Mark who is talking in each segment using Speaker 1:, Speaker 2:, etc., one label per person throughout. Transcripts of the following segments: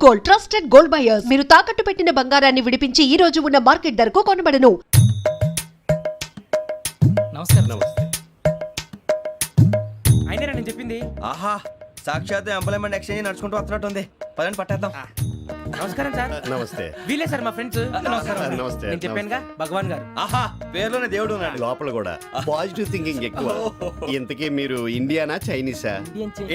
Speaker 1: Gold, trusted gold buyers. మీరు తాకట్టు పెట్టిన బంగారాన్ని విడిపించి ఈ రోజు ఉన్న మార్కెట్ ధరకు కొనబడను.
Speaker 2: నమస్కారం.
Speaker 3: నమస్తే.
Speaker 2: అయినరా నేను చెప్పింది?
Speaker 4: ఆహా, సాక్షాత్ ఎంప్లాయ్మెంట్ ఎక్స్చేంజ్ నడుచుకుంటూ వస్తున్నట్టు ఉంది. పదండి పట్టేద్దాం.
Speaker 2: నమస్కారం సార్.
Speaker 3: నమస్తే.
Speaker 2: వీలే సార్ మా ఫ్రెండ్స్. నమస్కారం.
Speaker 3: నమస్తే.
Speaker 2: నేను చెప్పానుగా భగవాన్ గారు.
Speaker 4: ఆహా, పేర్లోనే దేవుడు ఉన్నాడు.
Speaker 3: లోపల కూడా పాజిటివ్ థింకింగ్ ఎక్కువ. ఇంతకీ మీరు ఇండియానా చైనీసా?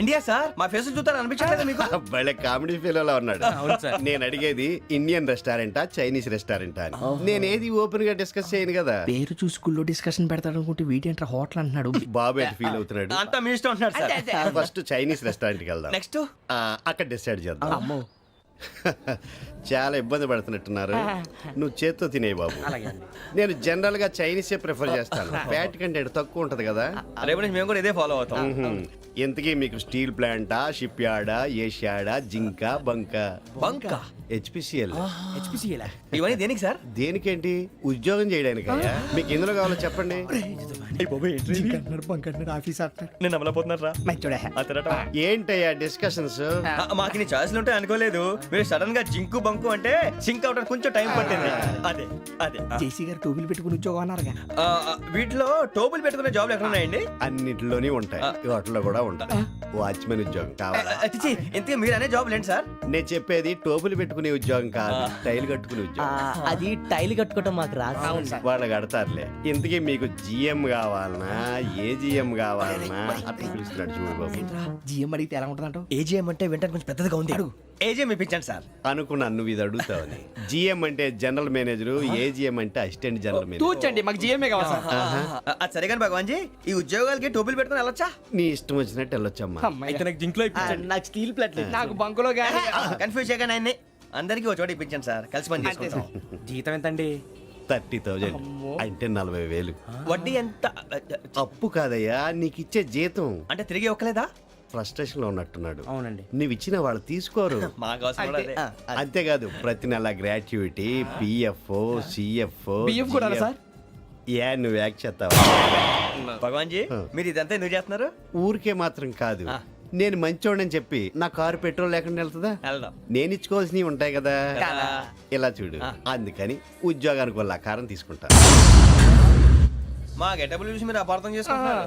Speaker 4: ఇండియా సార్, మా ఫేస్ చూస్తారు అనిపించట్లేదు మీకు?
Speaker 3: భలే కామెడీ ఫీల్ అలా ఉన్నాడు.
Speaker 2: అవును సార్.
Speaker 3: నేను అడిగేది ఇండియన్ రెస్టారెంటా చైనీస్ రెస్టారెంటా అని. నేను ఏది ఓపెన్ గా డిస్కస్ చేయను కదా.
Speaker 2: పేరు చూసుకుల్లో డిస్కషన్ పెడతాడు అనుకుంటే వీటేంట్రా హోటల్ అంటున్నాడు.
Speaker 3: బాబు ఎట్ ఫీల్ అవుతున్నాడు.
Speaker 4: అంతా మీ ఇష్టం ఉంటున్నాడు సార్.
Speaker 3: ఫస్ట్ చైనీస్ రెస్టారెంట్ కి వెళ్దాం.
Speaker 4: నెక్స్ట్
Speaker 3: అక్కడ డిసైడ్ చేద్దాం.
Speaker 2: అమ్మో.
Speaker 3: చాలా ఇబ్బంది పడుతున్నట్టున్నారు. నువ్వు చేత్తో తినే బాబు.
Speaker 2: అలాగే అండి.
Speaker 3: నేను జనరల్ గా చైనీసే ప్రిఫర్ చేస్తాను. ఫ్యాట్ కంటెంట్ తక్కువ ఉంటది కదా.
Speaker 4: రేపు నుంచి మేము కూడా ఇదే ఫాలో అవుతాం.
Speaker 3: ఎంతకీ మీకు స్టీల్ ప్లాంటా, షిప్ యార్డా, ఏషియాడా, జింక, బంకా?
Speaker 4: బంక
Speaker 3: హెచ్పిసిఎల్.
Speaker 2: హెచ్పిసిఎలా?
Speaker 4: ఇవన్నీ దేనికి సార్?
Speaker 3: దేనికేంటి? ఉద్యోగం చేయడానికి. మీకు ఎందులో కావాలో చెప్పండి.
Speaker 4: నేను అమలపోతున్నారా?
Speaker 3: ఏంటయ్యా డిస్కషన్స్?
Speaker 4: మాకు నీ ఛాయిస్లు ఉంటాయి అనుకోలేదు. మీరు సడన్ గా జింకు బంకు అంటే సింక్ అవడానికి కొంచెం టైం పట్టింది. అదే అదే
Speaker 2: జేసీ గారు టోబీలు పెట్టుకుని ఉద్యోగం అన్నారుగా.
Speaker 4: వీటిలో టోబుల్ పెట్టుకునే జాబ్లు ఎక్కడ ఉన్నాయండి?
Speaker 3: అన్నిటిలోనే ఉంటాయి, వాటిలో కూడా ఉంటాయి. వాచ్మెన్ ఉద్యోగం కావాలా?
Speaker 4: ఇంతకీ మీరు అనే జాబ్ లేండి సార్?
Speaker 3: నేను చెప్పేది టోపులు పెట్టుకునే ఉద్యోగం కాదు, టైల్ కట్టుకునే ఉద్యోగం.
Speaker 5: అది టైల్ కట్టుకోవటం మాకు రాదు.
Speaker 3: వాళ్ళు కడతారులే. ఇంతకీ మీకు జిఎం కావాలనా, ఏ జిఎం కావాలనా? అట్లా పిలుస్తున్నాడు చూడు బాబు.
Speaker 2: జిఎం అడిగితే ఎలా ఉంటుందంట?
Speaker 4: ఏజీఎం అంటే వెంటనే కొంచెం పెద్దదిగా ఉంది. ఏజీఎం ఇప్పించండి సార్.
Speaker 3: అనుకున్నాను నువ్వు ఇది అడుగుతావని. జిఎం అంటే జనరల్ మేనేజర్, ఏజిఎం అంటే అసిస్టెంట్ జనరల్ మేనేజర్.
Speaker 2: తూచండి, మాకు జిఎంఏ కావాలి సార్.
Speaker 4: అది సరే కానీ భగవాన్ జీ, ఈ ఉద్యోగాలకి టోపులు పెట్టుకుని వెళ్ళొచ్చా?
Speaker 3: నీ ఇష్టం వచ్చినట్టు వెళ్ళొచ్చమ్మా.
Speaker 2: అయితే నాకు జింక్లో
Speaker 5: నాకు స్టీల్ ప్లేట్
Speaker 2: నాకు బంకులో గానీ.
Speaker 4: కన్ఫ్యూజ్ చేయగానే ఆయన్ని అందరికీ ఒక చోట ఇప్పించండి సార్, కలిసి పని చేసుకుంటాం.
Speaker 2: జీతం ఎంతండి?
Speaker 3: 30,000 అంటే 40,000.
Speaker 4: వడ్డీ ఎంత?
Speaker 3: అప్పు కాదయ్యా, నీకు ఇచ్చే జీతం.
Speaker 4: అంటే తిరిగి ఒక్కలేదా?
Speaker 3: ఫ్రస్ట్రేషన్ లో ఉన్నట్టున్నాడు.
Speaker 2: అవునండి.
Speaker 3: నువ్వు ఇచ్చిన వాళ్ళు తీసుకోరు.
Speaker 4: మాకు అవసరం కూడా అదే.
Speaker 3: అంతేకాదు ప్రతి నెల గ్రాట్యుటీ, పిఎఫ్, సిఎఫ్.
Speaker 2: బియ్యం కూడా సార్?
Speaker 3: ఏ నువ్వు యాక్ చేస్తావా?
Speaker 4: భగవాన్ జీ, మీరు ఇదంతా ఎందుకు చేస్తున్నారు?
Speaker 3: ఊరికే మాత్రం కాదు, నేను మంచోడని చెప్పి నా కారు పెట్రోల్ లేకుండా వెళ్తుందా?
Speaker 4: వెళ్దాం.
Speaker 3: నేను ఇచ్చుకోవాల్సినవి ఉంటాయి కదా.
Speaker 4: కదా.
Speaker 3: ఇలా చూడు, అందుకని ఉద్యోగానికి వాళ్ళ ఆకారం తీసుకుంటా.
Speaker 4: మా గెటబుల్ చూసి మీరు అపార్థం చేసుకుంటున్నారు.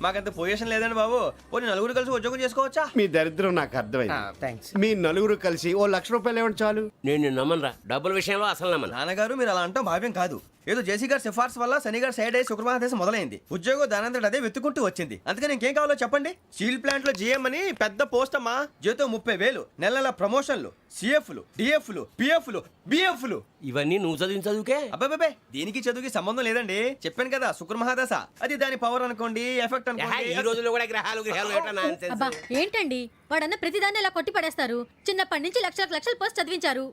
Speaker 4: మాకంత పొజిషన్ లేదండి బాబు. పోనీ నలుగురు కలిసి ఉద్యోగం చేసుకోవచ్చా?
Speaker 3: మీ దరిద్రం నాకు అర్థమైంది.
Speaker 2: థ్యాంక్స్.
Speaker 3: మీ నలుగురు కలిసి ఓ ₹1,00,000 ఇవ్వండి చాలు.
Speaker 6: నేను నమ్మనరా, డబ్బుల విషయంలో అసలు నమ్మను.
Speaker 4: నాన్నగారు మీరు అలా అంటాం భావ్యం కాదు. ఏదో జేసీ గారి సిఫార్సు వల్ల శని గారు సైడ్ అయ్యి శుక్రవారం మొదలైంది. ఉద్యోగం దానంతటి అదే వెతుకుంటూ వచ్చింది. అందుకని ఇంకేం కావాలో చెప్పండి. స్టీల్ ప్లాంట్ లో జీఎం అని పెద్ద పోస్ట్ అమ్మా. జీతం 30,000, నెల నెల ప్రమోషన్లు, సిఎఫ్లు, డిఎఫ్లు, పిఎఫ్లు, బిఎఫ్లు.
Speaker 6: ఇవన్నీ నువ్వు చదివిన చదువుకే.
Speaker 4: అబ్బాబే, దీనికి చదువుకి సంబంధం లేదండి. చెప్పాను కదా, శుక్ర మహాదశ. అది దాని పవర్ అనుకోండి, ఎఫెక్ట్
Speaker 6: ఈ
Speaker 4: అనుకోండి.
Speaker 6: రోజుల్లో కూడా గ్రహాలు ఏటా nonsense?
Speaker 7: అబ్బా ఏంటండి వాడన్న ప్రతిదాన్ని ఇలా కొట్టి పడేస్తారు. చిన్నప్పటి నుంచి లక్షల పోస్ట్ చదివించారు.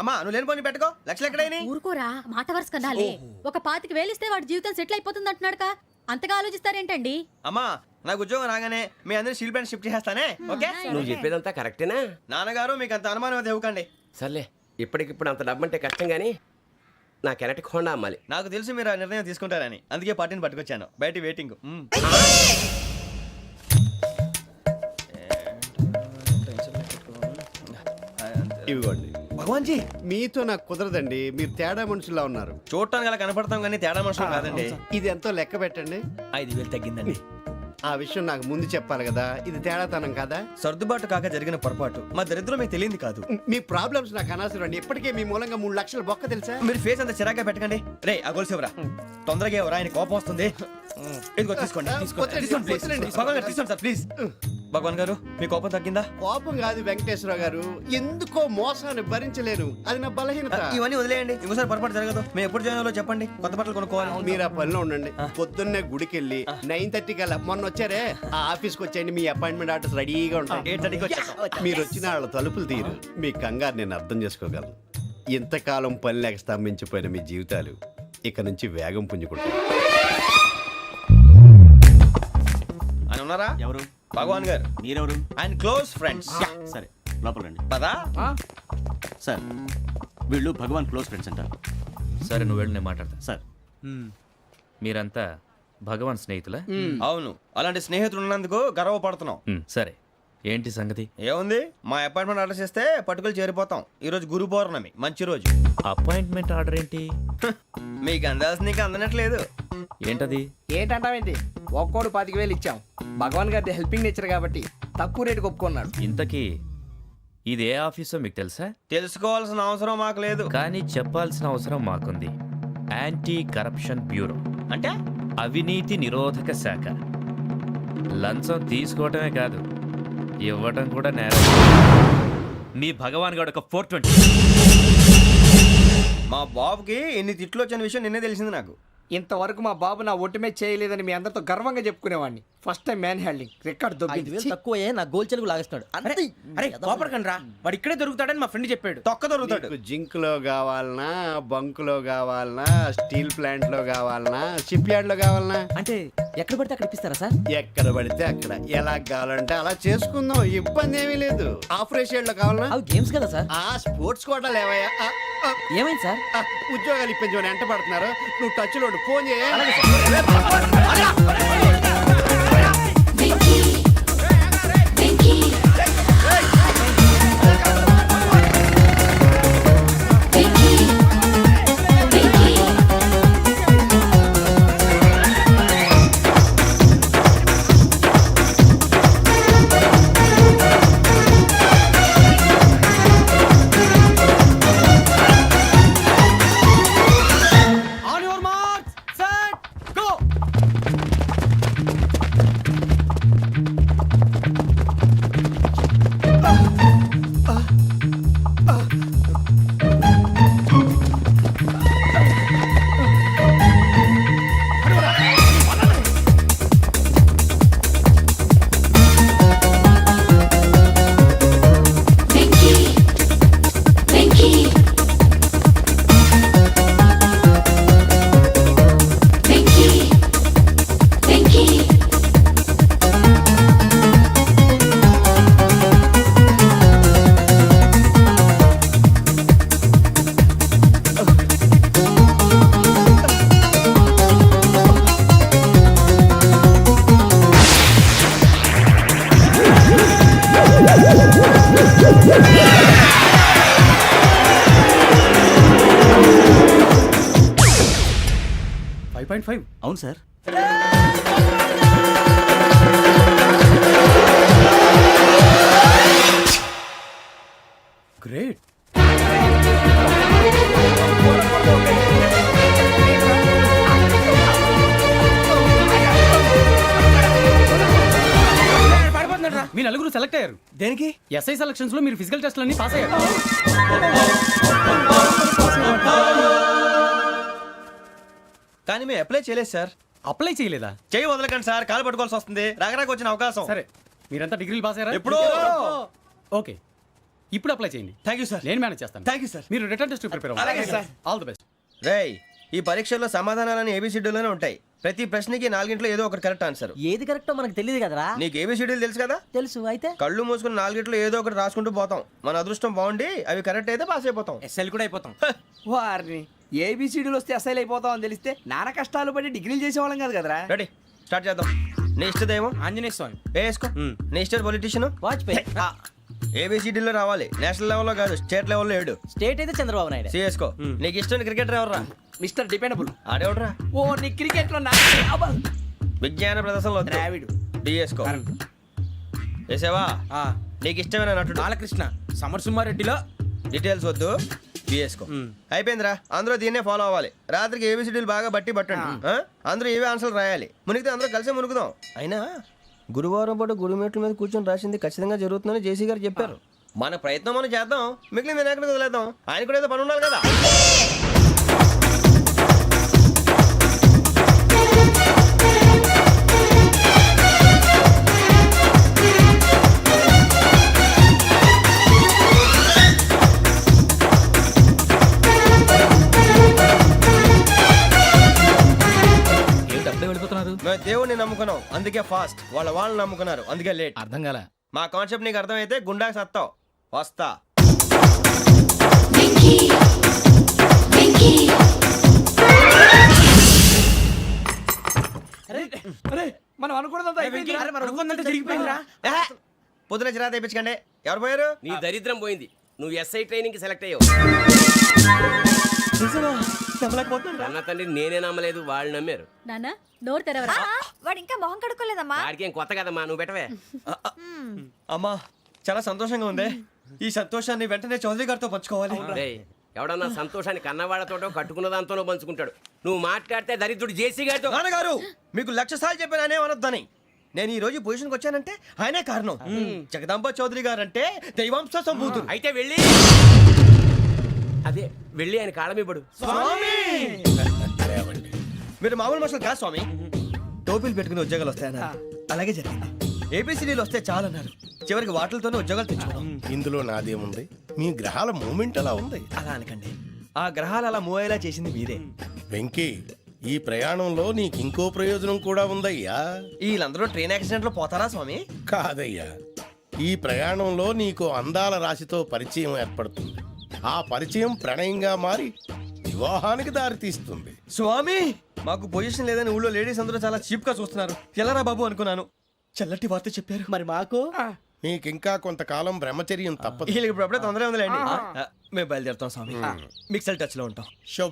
Speaker 4: అమ్మా నువ్వు లేని పోనీ పెట్టుకో. లక్షలు ఎక్కడైనా
Speaker 7: ఊరుకోరా, మాట వరుస కదాలే. ఒక 25,000 ఇస్తే వాడి జీవితం సెటిల్ అయిపోతుంది అంటున్నాడుగా. అంతగా ఆలోచిస్తారేంటండి?
Speaker 4: అమ్మా నాకు ఉద్యోగం రాగానే మీ అందరినీ స్టీల్ ప్లాంట్ షిఫ్ట్ చేస్తానే. ఓకే?
Speaker 6: నువ్వు చెప్పేదంతా కరెక్టేనా?
Speaker 4: నాన్నగారు మీకు అంత అనుమానం అయితే ఇవ్వకండి.
Speaker 6: సర్లే, ఇప్పటికిప్పుడు అంత డబ్బు అంటే కష్టం కానీ నా కెనటిక్ హోండా అమ్మాలి.
Speaker 4: నాకు తెలుసు మీరు ఆ నిర్ణయం తీసుకుంటారని, అందుకే పార్టీని పట్టుకొచ్చాను. బయట వెయిటింగ్.
Speaker 3: ఇవ్వండి.
Speaker 4: భగవాన్ జీ,
Speaker 3: మీతో నాకు కుదరదండి, మీరు తేడా మనుషుల్లా ఉన్నారు.
Speaker 4: చూడటానికి అలా కనపడతాం కానీ తేడా మనుషులు కాదండి.
Speaker 3: ఇది ఎంతో లెక్క పెట్టండి.
Speaker 4: 5,000 తగ్గిందండి.
Speaker 3: ఆ విషయం నాకు ముందు చెప్పాలి కదా. ఇది తేడాతనం కదా.
Speaker 4: సర్దుబాటు కాక జరిగిన పొరపాటు. మా దరిద్రం మీకు తెలియదు కాదు.
Speaker 3: మీ ప్రాబ్లమ్స్ నాకు అనవసరం అండి. ఇప్పటికే మీ మూలంగా 3 లక్షలు బొక్క తెలుసా.
Speaker 4: మీరు ఫేస్ అంత చిరాగ్గా పెట్టకండి. రే ఆ గొలుసు ఎవరా? తొందరగా ఎవరా? ఆయన కోపం వస్తుంది. ఇదిగో తీసుకోండి.
Speaker 3: వద్దండి,
Speaker 4: please.
Speaker 3: వద్దండి.
Speaker 4: భగవాన్ గారు తీసుకోండి సార్ ప్లీజ్. భగవాన్ గారు మీ కోపం తగ్గిందా?
Speaker 3: కోపం కాదు వెంకటేశ్వర గారు, ఎందుకో మోసాన్ని భరించలేను. అది నా బలహీనత.
Speaker 4: ఇవన్నీ వదిలేయండి, ఇంకోసారి పొరపాటు జరగదు. మేము ఎప్పుడు జాయిన్ అవ్వాలో చెప్పండి, కొత్త బట్టలు కొనుక్కోవాలి.
Speaker 3: మీరు ఆ పనిలో ఉండండి. పొద్దున్నే గుడికి వెళ్ళి 9:30 కల్లా, మొన్న వచ్చారే ఆ ఆఫీస్కి వచ్చేయండి. మీ అపాయింట్మెంట్ ఆర్డర్స్ రెడీగా ఉంటాయి.
Speaker 4: 8:30కి వచ్చేస్తాం.
Speaker 3: మీరు వచ్చిన వాళ్ళ తలుపులు తీరు. మీ కంగారు నేను అర్థం చేసుకోగలను. ఇంతకాలం పని లేక స్తంభించిపోయిన మీ జీవితాలు ఇక నుంచి వేగం పుంజుకుంటాయి.
Speaker 4: ఆయన ఉన్నారా?
Speaker 8: ఎవరు?
Speaker 4: భగవాన్ గారు.
Speaker 8: మీరెవరు?
Speaker 4: ఆయన క్లోజ్ ఫ్రెండ్స్.
Speaker 8: సరే లోపల రండి.
Speaker 4: పదా
Speaker 8: సార్ వీళ్ళు భగవాన్ క్లోజ్ ఫ్రెండ్స్ అంటారు.
Speaker 9: సరే నువ్వు వెళ్ళి నేను మాట్లాడతా.
Speaker 8: సార్
Speaker 9: మీరంతా భగవాన్ స్నేహితులా?
Speaker 4: అవును, అలాంటి స్నేహితులు ఉన్నందుకు గర్వపడుతున్నాం.
Speaker 9: సరే ఏంటి సంగతి?
Speaker 4: ఏముంది, మా అపార్ట్మెంట్ అడ్రస్ ఇస్తే పట్టుకులు చేరిపోతాం. ఈరోజు గురు పౌర్ణమి, మంచి రోజు.
Speaker 9: అపాయింట్మెంట్ ఆర్డర్ ఏంటి?
Speaker 4: మీకు అందాల్సిన నీకు అందనట్లేదు.
Speaker 9: ఏంటది?
Speaker 2: ఏంటంటావేంటి? ఒక్కోడు 25,000 ఇచ్చాం. భగవాన్ గారి హెల్పింగ్ నేచర్ కాబట్టి తక్కువ రేటుకి ఒప్పుకున్నాడు.
Speaker 9: ఇంతకీ ఇది ఏ ఆఫీసో మీకు తెలుసా?
Speaker 4: తెలుసుకోవాల్సిన అవసరం మాకు లేదు.
Speaker 9: కానీ చెప్పాల్సిన అవసరం మాకుంది. యాంటీ కరప్షన్ బ్యూరో,
Speaker 4: అంటే
Speaker 9: అవినీతి నిరోధక శాఖ. లంచం తీసుకోవటమే కాదు, ఇవ్వటం కూడా నేరం. మీ భగవాన్ గారు ఒక 420.
Speaker 4: మా బాబుకి ఎన్ని తిట్లు వచ్చిన విషయం నిన్నే తెలిసింది నాకు.
Speaker 2: ఇంతవరకు మా బాబు నా ఒట్టుమే చేయలేదని మీ అందరితో గర్వంగా చెప్పుకునేవాడిని. First time man handing record
Speaker 5: 5,000
Speaker 2: దొబ్బింది.
Speaker 5: తక్కువే నా గోల్ చెలుగు లాగేస్తున్నాడు. అంతే.
Speaker 2: అరే కోపడకండి రా, వాడు ఇక్కడే దొరుకుతాడని మా ఫ్రెండ్ చెప్పాడు.
Speaker 4: తొక్క దొరుకుతాడు.
Speaker 3: మీకు జింక్ లో కావాలనా, బంక్ లో కావాలనా, స్టీల్ ప్లాంట్ లో కావాలనా, షిప్ యార్డ్ లో కావాలనా,
Speaker 5: అంటే ఎక్కడ పడితే అక్కడ ఇప్పిస్తారా సార్?
Speaker 3: ఎక్కడ పడితే అక్కడ ఎలా కావాలంటే అలా చేసుకుందాం. ఇబ్బంది ఏమీ లేదు. ఆపరేషన్ లో కావాలనా,
Speaker 5: అవి గేమ్స్ కదా సార్.
Speaker 3: ఆ స్పోర్ట్స్ కోటా లేవయ్యా.
Speaker 5: ఏమైంది సార్?
Speaker 3: ఉద్యోగాలు ఇప్పించమని ఎంట పడుతున్నారు. నువ్వు టచ్ లో ఫోన్ చేయ.
Speaker 2: On your marks, set, go.
Speaker 8: అవును సార్.
Speaker 2: గ్రేట్. మీ నలుగురు సెలెక్ట్ అయ్యారు.
Speaker 4: దేనికి?
Speaker 2: ఎస్ఐ సెలక్షన్స్ లో మీరు ఫిజికల్ టెస్ట్ అన్ని పాస్ అయ్యారు.
Speaker 4: కానీ మేము అప్లై చేయలేదు సార్.
Speaker 2: అప్లై చేయలేదా?
Speaker 4: చేయి వదలకండి సార్, కాలు పట్టుకోవాల్సి వస్తుంది. రాగరాకు వచ్చిన అవకాశం.
Speaker 2: సరే, మీరంతా డిగ్రీలు పాస్ అయ్యారా?
Speaker 4: ఎప్పుడో.
Speaker 2: ఓకే, ఇప్పుడు అప్లై చేయండి.
Speaker 4: Thank you sir.
Speaker 2: నేను మేనేజ్ చేస్తాను.
Speaker 4: Thank you sir.
Speaker 2: మీరు రిటర్న్ టెస్ట్ ప్రిపేర్
Speaker 4: అలాగే సార్.
Speaker 2: All the best.
Speaker 4: రేయ్, ఈ పరీక్షల్లో సమాధానాలని ఏబిసిడ్యూల్లోనే ఉంటాయి. ప్రతి ప్రశ్నకి 4 ఏదో ఒకటి కరెక్ట్ ఆన్సర్.
Speaker 5: ఏది కరెక్టో మనకు తెలియదు కదరా.
Speaker 4: నీకు ఏబిసిడ్యూల్ తెలుసు కదా?
Speaker 5: తెలుసు. అయితే
Speaker 4: కళ్ళు మూసుకుని 4 ఏదో ఒకటి రాసుకుంటూ పోతాం. మన అదృష్టం బాగుండి అవి కరెక్ట్ అయితే పాస్ అయిపోతాం.
Speaker 2: ఎస్ఎల్ కూడా అయిపోతాం. వారిని ఏబిసిడీలు వస్తే ఎస్ఐలు అయిపోతాం అని తెలిస్తే నాన్న కష్టాలు పడి డిగ్రీలు చేసేవాళ్ళం కాదు కదరా.
Speaker 4: రెడీ, స్టార్ట్ చేద్దాం. నీ ఇష్టదేమో
Speaker 2: ఆంజనేయ స్వామి.
Speaker 4: వేసుకో. నీ ఇష్ట పొలిటీషియన్
Speaker 5: వాజ్పేయి.
Speaker 4: ఏబిసిడీలో రావాలి. నేషనల్ లెవెల్లో కాదు, స్టేట్ లెవెల్లో 7.
Speaker 5: స్టేట్ అయితే చంద్రబాబు నాయుడు.
Speaker 4: సిఎస్కో. నీకు ఇష్టం క్రికెటర్ ఎవర్రా?
Speaker 2: Mister dependable.
Speaker 4: ఆడేవడరా?
Speaker 2: ఓ నీ క్రికెట్ లో
Speaker 4: విజ్ఞాన ప్రదర్శనలో
Speaker 2: ద్రావిడు.
Speaker 4: డిఎస్కో. వేసావా? నీకు ఇష్టమైన నటుడు?
Speaker 2: బాలకృష్ణ. సమర్ సుమారెడ్డిలో
Speaker 4: డీటెయిల్స్ వద్దు, బిఎస్కో. అయిపోయిందిరా. అందరూ దీన్నే ఫాలో అవ్వాలి. రాత్రికి ఏబిసిడీలు బాగా బట్టి పట్టండి. అందరూ ఏవే ఆన్సర్లు రాయాలి. మునిగితే అందరూ కలిసి మునుగుదాం. అయినా గురువారం పాటు గురుమేట్ల మీద కూర్చొని రాసింది ఖచ్చితంగా జరుగుతుందని జేసీ గారు చెప్పారు. మన ప్రయత్నం మనం చేద్దాం, మిగిలింది నేను ఎక్కడికి వదిలేద్దాం. ఆయన కూడా ఏదో పని ఉండాలి కదా.
Speaker 9: ఏంటి అప్పుడే వెళ్ళిపోతున్నారు?
Speaker 4: మేము దేవుడిని నమ్ముకున్నాం, అందుకే ఫాస్ట్. వాళ్ళని నమ్ముకున్నారు, అందుకే లేట్.
Speaker 9: అర్థం కాల.
Speaker 4: మా కాన్సెప్ట్ నీకు అర్థమైతే గుండాకి సత్తావు. వస్తా.
Speaker 2: మనం అనుకున్నదంతా జరిగిపోయిందిరా.
Speaker 4: పొద్దున చిరా తెప్పించకండి. ఎవరు పోయారు?
Speaker 6: నీ దరిద్రం పోయింది. నువ్వు ఎస్ఐ ట్రైనింగ్ కి సెలెక్ట్ అయ్యావు. అన్న తండ్రి నేనే నమ్మలేదు, వాళ్ళు నమ్మారు.
Speaker 7: నాన్న నోరు తెరవరా.
Speaker 10: వాడు ఇంకా మొహం కడుక్కోలేదమ్మా.
Speaker 6: వాడికి ఏం కొత్త కదమ్మా, నువ్వు పెట్టవే.
Speaker 4: అమ్మా చాలా సంతోషంగా ఉంది. ఈ సంతోషాన్ని వెంటనే చౌదరి గారితో పంచుకోవాలి.
Speaker 6: రేయ్, ఎవడన్నా సంతోషాన్ని కన్నవాళ్లతోటో కట్టుకున్న దాంతోనో పంచుకుంటాడు. నువ్వు మాట్లాడితే దరిద్రుడు జేసీ గారితో.
Speaker 4: నాన్నగారు మీకు 1,00,000 సార్లు చెప్పానే అనొద్దని. నేను ఈ రోజు పొజిషన్కి వచ్చానంటే ఆయనే కారణం. జగదాంబ చౌదరి గారు అంటే దైవాంశ సంభూతుడు.
Speaker 6: అయితే వెళ్ళి అదే వెళ్ళి ఆయన కాళ్ళమివ్వడు.
Speaker 4: మీరు మామూలు మనుషులు కాదు స్వామి. టోపీలు పెట్టుకుని ఉద్యోగాలు వస్తాయన్నారు, అలాగే జరిగింది. ఏపీసీడీలు వస్తే చాలన్నారు, చివరికి వాటిలతోనే ఉద్యోగాలు తెచ్చుకున్నాం.
Speaker 11: ఇందులో నాదేముంది? మీ గ్రహాల మూమెంట్ అలా ఉంది.
Speaker 4: అలా అనకండి, ఆ గ్రహాలు అలా మూవ్ అయ్యేలా చేసింది మీరే.
Speaker 11: వెంకీ, ఈ ప్రయాణంలో నీకు ఇంకో ప్రయోజనం కూడా ఉందయ్యా.
Speaker 4: వీళ్ళందరూ ట్రైన్ యాక్సిడెంట్ లో పోతారా స్వామి?
Speaker 11: కాదయ్యా, ఈ ప్రయాణంలో నీకు అందాల రాశితో పరిచయం ఏర్పడుతుంది. ఆ పరిచయం ప్రణయంగా మారి వివాహానికి దారితీస్తుంది.
Speaker 4: స్వామి మాకు పొజిషన్ లేదని ఊళ్ళో లేడీస్ అందరూ చాలా చీప్ గా చూస్తున్నారు. ఎలారా బాబు అనుకున్నాను, చల్లటి వార్త చెప్పారు.
Speaker 5: మరి మాకు
Speaker 11: నీకింకా కొంతకాలం బ్రహ్మచర్యం తప్పదు.
Speaker 4: వీళ్ళకి ఇప్పుడు అప్పుడే తొందరగా ఉందిలేండి. మేము బయలుదేరుతాం స్వామి. మిక్సల్ టచ్ లో ఉంటాం.
Speaker 11: శుభ